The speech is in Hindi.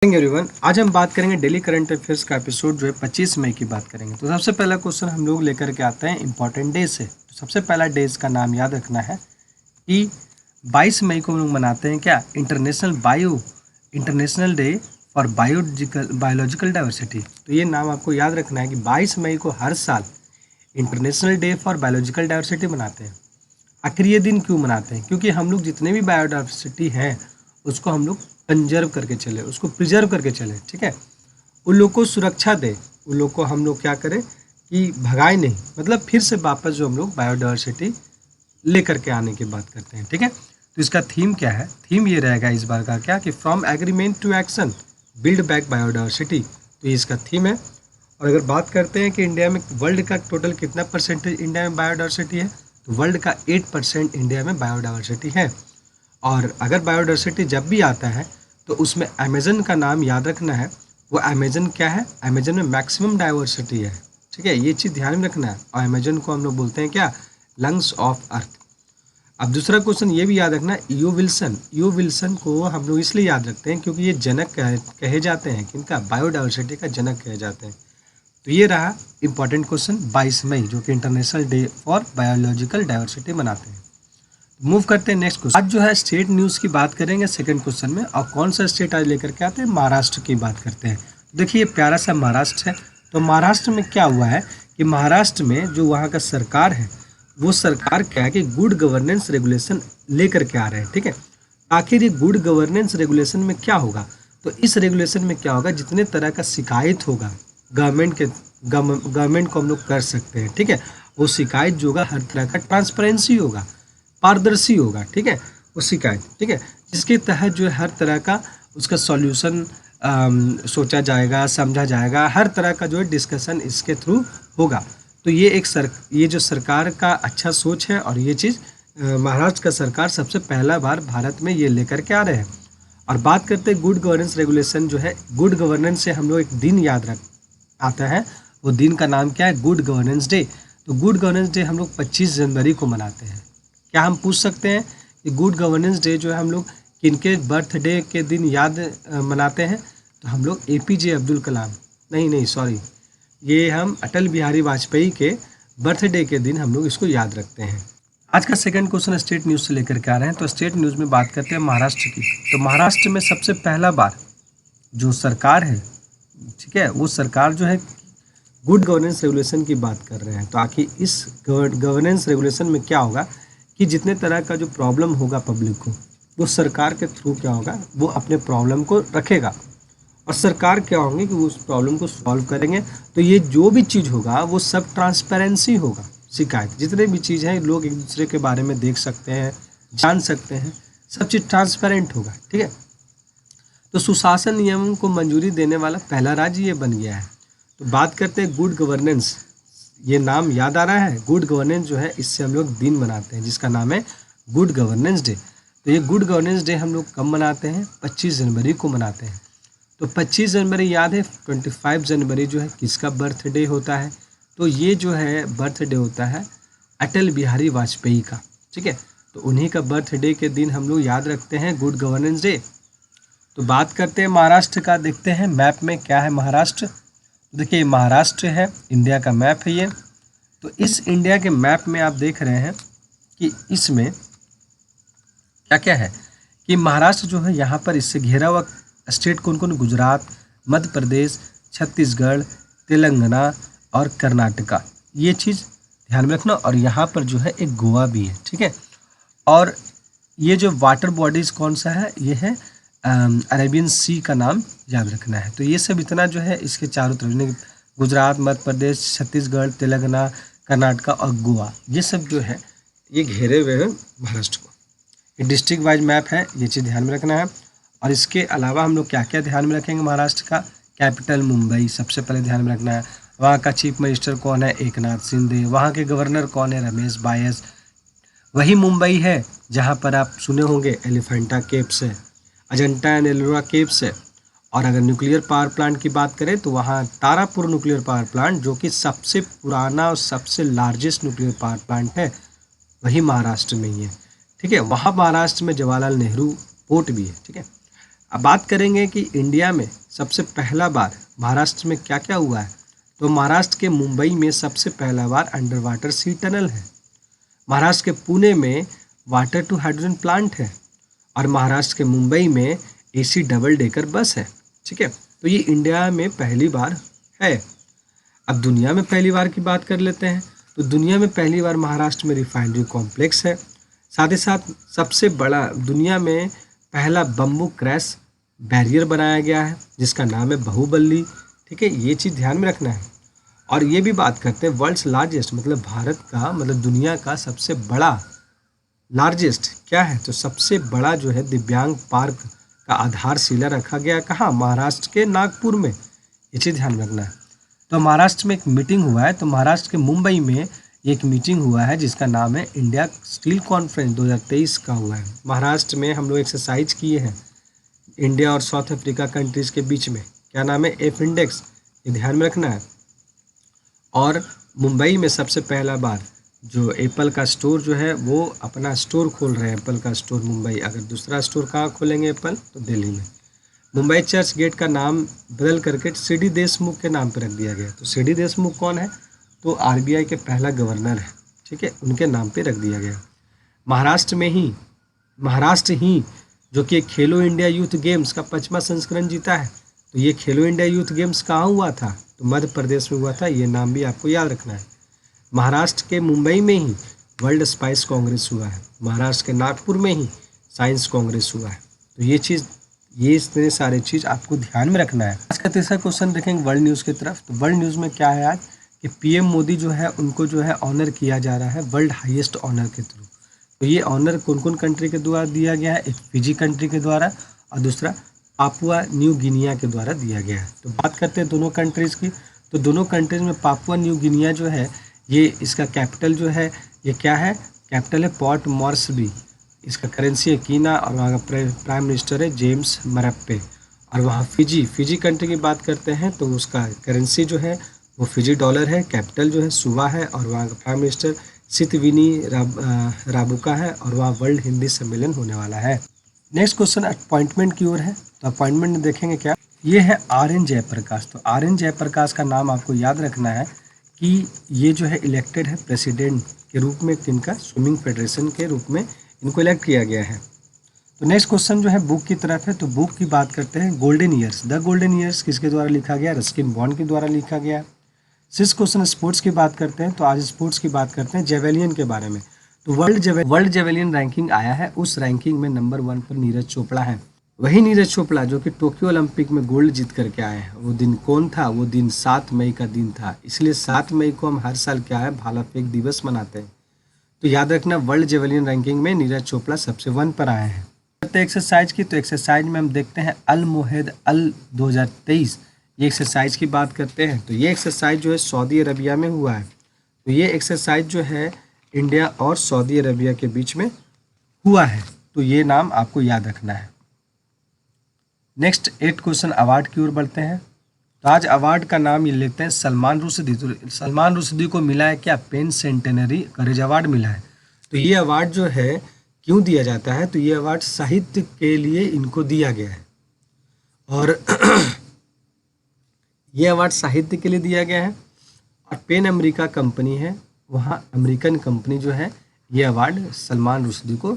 एवरीवन, आज हम बात करेंगे डेली करंट अफेयर्स का एपिसोड जो है 25 मई की बात करेंगे। तो सबसे पहला क्वेश्चन हम लोग लेकर के आते हैं इंपॉर्टेंट डे से। तो सबसे पहला डेज का नाम याद रखना है कि 22 मई को हम लोग मनाते हैं क्या, international day for biological diversity. तो ये नाम आपको याद रखना है कि 22 मई को हर साल international day for biological diversity मनाते हैं। आखिर ये दिन क्यों मनाते हैं? क्योंकि हम लोग जितने भी बायोडाइवर्सिटी हैं उसको हम लोग कंजर्व करके चले, उसको प्रिजर्व करके चले, ठीक है। उन लोग को सुरक्षा दे, उन लोग को हम लोग क्या करें कि भगाए नहीं, मतलब फिर से वापस जो हम लोग बायोडाइवर्सिटी लेकर के आने की बात करते हैं, ठीक है। तो इसका थीम क्या है? थीम ये रहेगा इस बार का क्या कि from agreement to action build back biodiversity. तो ये इसका थीम है। और अगर बात करते हैं कि इंडिया में वर्ल्ड का टोटल कितना परसेंटेज इंडिया में बायोडाइवर्सिटी है, तो वर्ल्ड का 8% इंडिया में बायोडाइवर्सिटी है। और अगर बायोडाइवर्सिटी जब भी आता है तो उसमें अमेजन का नाम याद रखना है। वो अमेजन क्या है? अमेजन में मैक्सिमम डाइवर्सिटी है, ठीक है। ये चीज़ ध्यान में रखना है। और अमेजन को हम लोग बोलते हैं क्या, लंग्स ऑफ अर्थ। अब दूसरा क्वेश्चन ये भी याद रखना है, ईओ विल्सन को हम लोग इसलिए याद रखते हैं क्योंकि ये जनक कहे जाते हैं, किनका? बायोडाइवर्सिटी का जनक कहे जाते हैं। तो ये रहा इंपॉर्टेंट क्वेश्चन 22 मई, जो कि international day for biological diversity मनाते हैं। मूव करते हैं नेक्स्ट क्वेश्चन। आज जो है स्टेट न्यूज़ की बात करेंगे सेकंड क्वेश्चन में। और कौन सा स्टेट आज लेकर के आते हैं? महाराष्ट्र की बात करते हैं। देखिए ये प्यारा सा महाराष्ट्र है। तो महाराष्ट्र में क्या हुआ है कि महाराष्ट्र में जो वहाँ का सरकार है, वो सरकार क्या है कि गुड गवर्नेंस रेगुलेशन लेकर के आ रहे हैं, ठीक है। आखिर ये गुड गवर्नेंस रेगुलेशन में क्या होगा? तो इस रेगुलेशन में क्या होगा, जितने तरह का शिकायत होगा गवर्नमेंट को हम लोग कर सकते हैं, ठीक है। वो शिकायत जो होगा हर तरह का ट्रांसपेरेंसी होगा, पारदर्शी होगा, ठीक है। वो शिकायत, ठीक है, जिसके तहत जो है हर तरह का उसका सॉल्यूशन सोचा जाएगा, समझा जाएगा, हर तरह का जो है डिस्कशन इसके थ्रू होगा। तो ये जो सरकार का अच्छा सोच है। और ये चीज़ महाराष्ट्र का सरकार सबसे पहला बार भारत में ये लेकर के आ रहे हैं। और बात करते हैं गुड गवर्नेंस रेगुलेशन जो है, गुड गवर्नेंस से हम लोग एक दिन याद रख आता है। वो दिन का नाम क्या है? Good governance day. तो गुड गवर्नेंस डे हम लोग 25 जनवरी को मनाते हैं। क्या हम पूछ सकते हैं कि गुड गवर्नेंस डे जो है हम लोग किनके बर्थडे के दिन याद मनाते हैं? तो हम लोग एपीजे अब्दुल कलाम, नहीं सॉरी, ये हम अटल बिहारी वाजपेयी के बर्थडे के दिन हम लोग इसको याद रखते हैं। आज का सेकंड क्वेश्चन स्टेट न्यूज़ से लेकर के आ रहे हैं। तो स्टेट न्यूज़ में बात करते हैं महाराष्ट्र की। तो महाराष्ट्र में सबसे पहला बार जो सरकार है, ठीक है, वो सरकार जो है गुड गवर्नेंस रेगुलेशन की बात कर रहे हैं। तो आखिर इस गवर्नेंस रेगुलेशन में क्या होगा कि जितने तरह का जो प्रॉब्लम होगा पब्लिक को, वो सरकार के थ्रू क्या होगा, वो अपने प्रॉब्लम को रखेगा। और सरकार क्या होंगे कि वो उस प्रॉब्लम को सॉल्व करेंगे। तो ये जो भी चीज़ होगा वो सब ट्रांसपेरेंसी होगा। शिकायत जितने भी चीज़ हैं, लोग एक दूसरे के बारे में देख सकते हैं, जान सकते हैं, सब चीज़ ट्रांसपेरेंट होगा, ठीक है। तो सुशासन नियम को मंजूरी देने वाला पहला राज्य ये बन गया है। तो बात करते हैं गुड गवर्नेंस, ये नाम याद आ रहा है? गुड गवर्नेंस जो है, इससे हम लोग दिन मनाते हैं जिसका नाम है गुड गवर्नेंस डे। तो ये गुड गवर्नेंस डे हम लोग कब मनाते हैं? 25 जनवरी को मनाते हैं। तो 25 जनवरी याद है, 25 जनवरी जो है किसका बर्थडे होता है? तो ये जो है बर्थडे होता है अटल बिहारी वाजपेयी का, ठीक है। तो उन्हीं का बर्थडे के दिन हम लोग याद रखते हैं गुड गवर्नेंस डे। तो बात करते हैं महाराष्ट्र का, देखते हैं मैप में क्या है महाराष्ट्र। देखिए महाराष्ट्र है, इंडिया का मैप है ये। तो इस इंडिया के मैप में आप देख रहे हैं कि इसमें क्या क्या है कि महाराष्ट्र जो है यहाँ पर इससे घिरा हुआ स्टेट कौन कौन? गुजरात, मध्य प्रदेश, छत्तीसगढ़, तेलंगाना और कर्नाटका। ये चीज़ ध्यान में रखना। और यहाँ पर जो है एक गोवा भी है, ठीक है। और ये जो वाटर बॉडीज़ कौन सा है? ये है अरेबियन सी का नाम याद रखना है। तो ये सब इतना जो है इसके चारों तरफ, गुजरात, मध्य प्रदेश, छत्तीसगढ़, तेलंगाना, कर्नाटका और गोवा, ये सब जो है ये घेरे हुए हैं महाराष्ट्र को। ये डिस्ट्रिक्ट वाइज मैप है, ये चीज़ ध्यान में रखना है। और इसके अलावा हम लोग क्या क्या ध्यान में रखेंगे महाराष्ट्र का? कैपिटल मुंबई सबसे पहले ध्यान में रखना है। वहाँ का चीफ मिनिस्टर कौन है? एकनाथ शिंदे। वहाँ के गवर्नर कौन है? रमेश बायस। वही मुंबई है जहाँ पर आप सुने होंगे एलिफेंटा केव्स है, अजंता एंड एलोरा केव्स है। और अगर न्यूक्लियर पावर प्लांट की बात करें तो वहाँ तारापुर न्यूक्लियर पावर प्लांट, जो कि सबसे पुराना और सबसे लार्जेस्ट न्यूक्लियर पावर प्लांट है, वही महाराष्ट्र में ही है, ठीक है। वहाँ महाराष्ट्र में जवाहरलाल नेहरू पोर्ट भी है, ठीक है। अब बात करेंगे कि इंडिया में सबसे पहला बार महाराष्ट्र में क्या क्या हुआ है। तो महाराष्ट्र के मुंबई में सबसे पहला बार अंडर वाटर सी टनल है। महाराष्ट्र के पुणे में वाटर टू हाइड्रोजन प्लांट है। और महाराष्ट्र के मुंबई में एसी डबल डेकर बस है। ठीक है, तो ये इंडिया में पहली बार है। अब दुनिया में पहली बार की बात कर लेते हैं। तो दुनिया में पहली बार महाराष्ट्र में रिफाइनरी कॉम्प्लेक्स है। साथ ही साथ सबसे बड़ा दुनिया में पहला बम्बू क्रैश बैरियर बनाया गया है जिसका नाम है बाहुबली। ठीक है, ये चीज़ ध्यान में रखना है। और ये भी बात करते हैं वर्ल्ड्स लार्जेस्ट, मतलब भारत का मतलब दुनिया का सबसे बड़ा लार्जेस्ट क्या है। तो सबसे बड़ा जो है दिव्यांग पार्क का आधारशिला रखा गया कहाँ, महाराष्ट्र के नागपुर में। ये चीज़ ध्यान में रखना है। तो महाराष्ट्र में एक मीटिंग हुआ है। तो महाराष्ट्र के मुंबई में एक मीटिंग हुआ है जिसका नाम है इंडिया स्टील कॉन्फ्रेंस 2023 का हुआ है। महाराष्ट्र में हम लोग एक्सरसाइज किए हैं इंडिया और साउथ अफ्रीका कंट्रीज़ के बीच में। क्या नाम है, एफ इंडेक्स। ये ध्यान में रखना है। और मुंबई में सबसे पहला बार जो एप्पल का स्टोर जो है वो अपना स्टोर खोल रहे हैं, एप्पल का स्टोर मुंबई। अगर दूसरा स्टोर कहाँ खोलेंगे एप्पल, तो दिल्ली में। मुंबई चर्च गेट का नाम बदल करके सीडी देशमुख के नाम पर रख दिया गया। तो सीडी देशमुख कौन है, तो आरबीआई के पहला गवर्नर है। ठीक है, उनके नाम पे रख दिया गया। महाराष्ट्र ही जो कि खेलो इंडिया यूथ गेम्स का 5वां संस्करण जीता है। तो ये खेलो इंडिया यूथ गेम्स कहाँ हुआ था, तो मध्य प्रदेश में हुआ था। ये नाम भी आपको याद रखना है। महाराष्ट्र के मुंबई में ही वर्ल्ड स्पाइस कांग्रेस हुआ है। महाराष्ट्र के नागपुर में ही साइंस कांग्रेस हुआ है। तो ये इतने सारे चीज़ आपको ध्यान में रखना है। आज का तीसरा क्वेश्चन देखेंगे वर्ल्ड न्यूज़ की तरफ। तो वर्ल्ड न्यूज़ में क्या है आज कि पीएम मोदी जो है उनको जो है ऑनर किया जा रहा है वर्ल्ड हाईएस्ट ऑनर के थ्रू। तो ये ऑनर कौन कौन कंट्री के द्वारा दिया गया है, एक फिजी कंट्री के द्वारा और दूसरा पापुआ न्यू गिनिया के द्वारा दिया गया है। तो बात करते हैं दोनों कंट्रीज़ की। तो दोनों कंट्रीज़ में पापुआ न्यू गिनिया जो है ये इसका कैपिटल जो है ये क्या है, कैपिटल है पोर्ट मॉर्सबी। इसका करेंसी है कीना और वहाँ का प्राइम मिनिस्टर है जेम्स मरप्पे। और वहाँ फिजी कंट्री की बात करते हैं तो उसका करेंसी जो है वो फिजी डॉलर है, कैपिटल जो है सुवा है और वहाँ का प्राइम मिनिस्टर सितविनी राबुका है। और वहाँ वर्ल्ड हिंदी सम्मेलन होने वाला है। नेक्स्ट क्वेश्चन अपॉइंटमेंट की ओर है। तो अपॉइंटमेंट में देखेंगे क्या, ये है RN जयप्रकाश। तो RN जयप्रकाश का नाम आपको याद रखना है कि ये जो है इलेक्टेड है प्रेसिडेंट के रूप में, किनका, स्विमिंग फेडरेशन के रूप में इनको इलेक्ट किया गया है। तो नेक्स्ट क्वेश्चन जो है बुक की तरफ है। तो बुक की बात करते हैं golden years. The golden years किसके द्वारा लिखा गया, रस्किन बॉन्ड के द्वारा लिखा गया। सिक्स क्वेश्चन स्पोर्ट्स की बात करते हैं। तो आज स्पोर्ट्स की बात करते हैं जेवेलियन के बारे में। तो वर्ल्ड जेवेलियन रैंकिंग आया है, उस रैंकिंग में नंबर 1 पर नीरज चोपड़ा है। वही नीरज चोपड़ा जो कि टोक्यो ओलंपिक में गोल्ड जीत करके आए हैं। वो दिन कौन था, वो दिन 7 मई का दिन था। इसलिए 7 मई को हम हर साल क्या है भाला फेंक दिवस मनाते हैं। तो याद रखना वर्ल्ड जेवेलियन रैंकिंग में नीरज चोपड़ा सबसे 1 पर आए हैं। एक्सरसाइज की, तो एक्सरसाइज में हम देखते हैं अल मोहेद अल 2023। ये एक्सरसाइज की बात करते हैं। तो ये एक्सरसाइज जो है सऊदी अरबिया में हुआ है। तो ये एक्सरसाइज जो है इंडिया और सऊदी अरबिया के बीच में हुआ है। तो ये नाम आपको याद रखना है। नेक्स्ट 8 क्वेश्चन अवार्ड की ओर बढ़ते हैं। तो आज अवार्ड का नाम ये लेते हैं सलमान रुश्दी। तो सलमान रुश्दी को मिला है क्या, पेन सेंटेनरी करेज अवार्ड मिला है। तो ये अवार्ड जो है क्यों दिया जाता है, तो ये अवार्ड साहित्य के लिए इनको दिया गया है। और ये अवार्ड साहित्य के लिए दिया गया है। और पेन अमेरिका कंपनी है, वहाँ अमेरिकन कंपनी जो है ये अवार्ड सलमान रुश्दी को